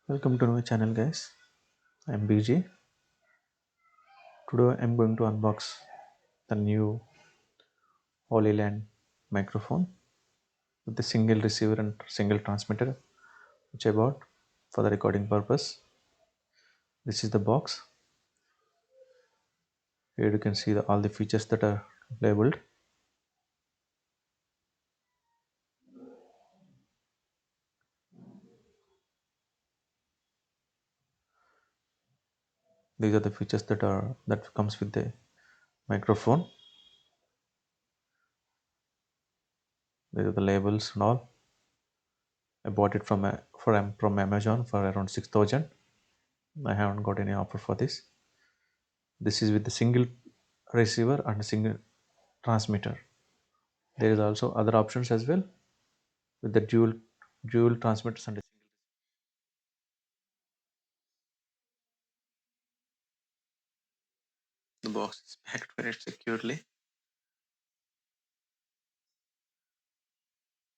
Welcome to my channel, guys. I'm BG. Today I'm going to unbox the new HOllYLAND microphone with a single receiver and single transmitter, which I bought for the recording purpose. This is the box. Here you can see all the features that are labeled. These are the features that comes with the microphone. These are the labels and all. I bought it from Amazon for around 6,000. I haven't got any offer for this. This is with a single receiver and a single transmitter. There is also other options as well with the dual transmitters and a single. The box is packed very securely.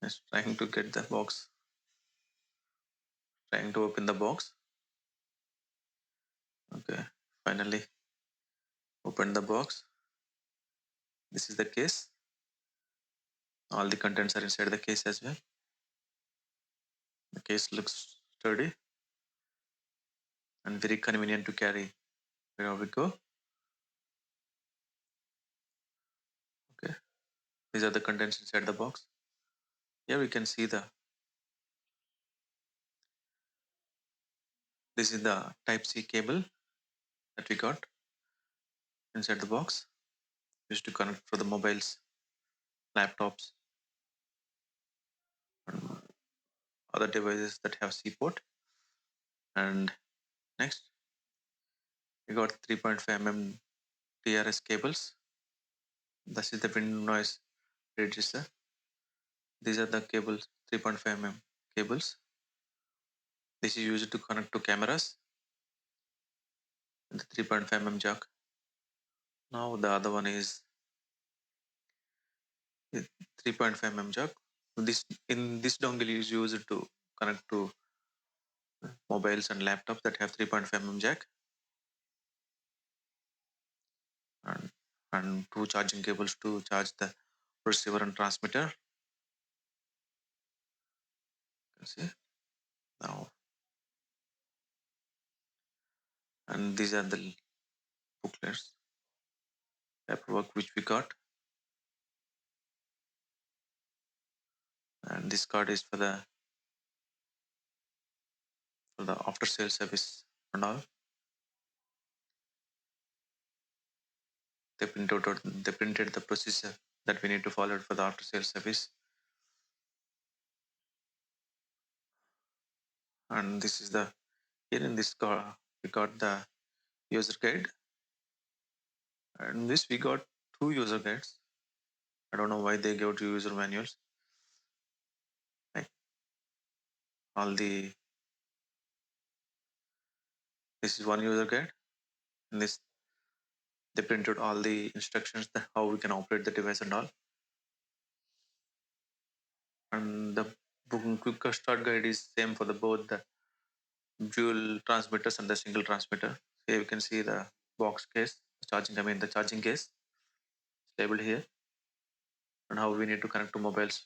Just trying to get the box, trying to open the box. Okay, finally opened the box. This is the case. All the contents are inside the case as well. The case looks sturdy and very convenient to carry wherever we go. Okay, these are the contents inside the box. Here we can see this is the Type-C cable that we got inside the box, used to connect for the mobiles, laptops, and other devices that have C port. And next, we got 3.5 mm TRS cables. This is the wind noise register. These are the cables, 3.5 mm cables. This is used to connect to cameras. And the 3.5 mm jack. Now the other one is 3.5 mm jack. This dongle is used to connect to mobiles and laptops that have 3.5 mm jack, and two charging cables to charge the receiver and transmitter. You can see now, and these are the booklets, paperwork which we got, and this card is for the after sale service and all. They printed the procedure that we need to follow for the after sale service, and this is the here in this card we got the user guide, and this we got two user guides. I don't know why they gave two user manuals. Like all the this is one user guide, and this they printed all the instructions that how we can operate the device and all. And the quick start guide is same for the both the dual transmitters and the single transmitter. Here you can see the box case, the charging case labeled here, and how we need to connect to mobiles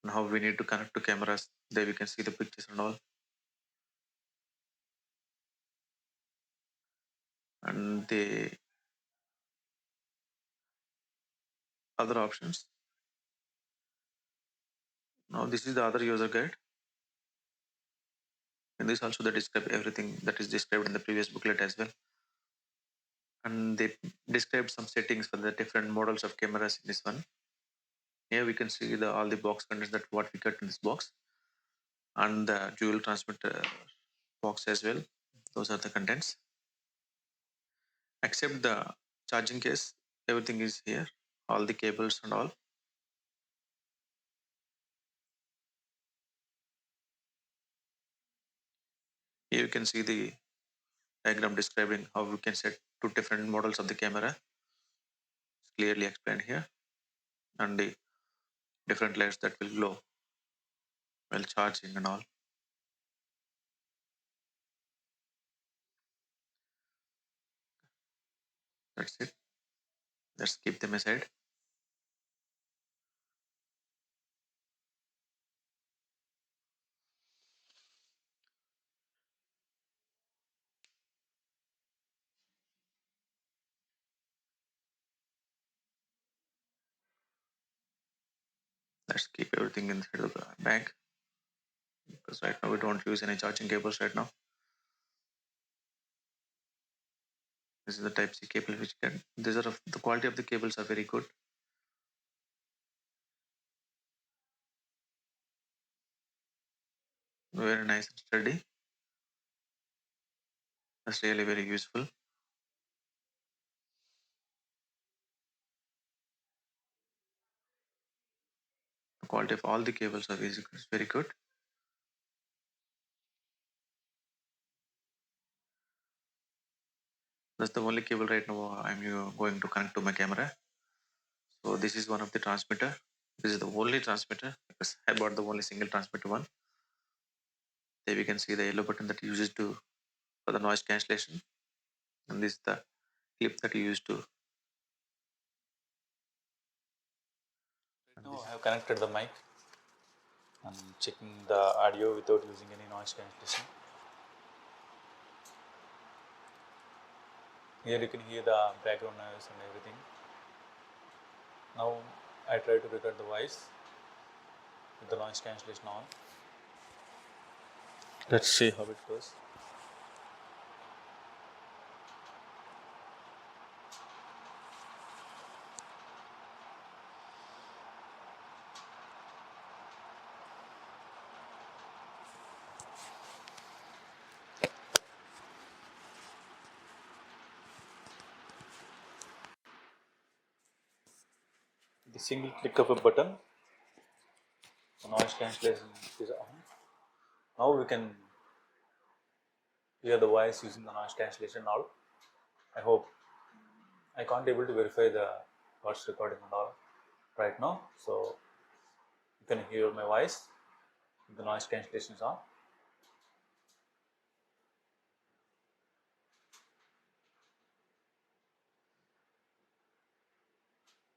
and how we need to connect to cameras. There we can see the pictures and all. And the other options. Now this is the other user guide. And this also they describe everything that is described in the previous booklet as well. And they described some settings for the different models of cameras in this one. Here we can see all the box contents that what we got in this box, and the dual transmitter box as well. Those are the contents. Except the charging case, everything is here, all the cables and all. Here you can see the diagram describing how we can set two different models of the camera. It's clearly explained here, and the different lights that will glow while charging and all. That's it. Let's keep them aside. Let's keep everything inside the bag, because right now we don't use any charging cables right now. This is the Type C cable which can. These are the quality of the cables are very good. Very nice and sturdy. That's really very useful. The quality of all the cables are is very good. That's the only cable right now I'm going to connect to my camera. So this is one of the transmitter. This is the only transmitter because I bought the only single transmitter one. There we can see the yellow button that uses to for the noise cancellation, and this is the clip that you use to. Now I have connected the mic and checking the audio without using any noise cancellation. Here you can hear the background noise and everything. Now I try to record the voice with the noise cancellation on. Let's see how it goes. The single click of a button, the noise cancellation is on. Now we can hear the voice using the noise cancellation now. I hope I can't able to verify the voice recording and all right now, so you can hear my voice. The noise cancellation is on.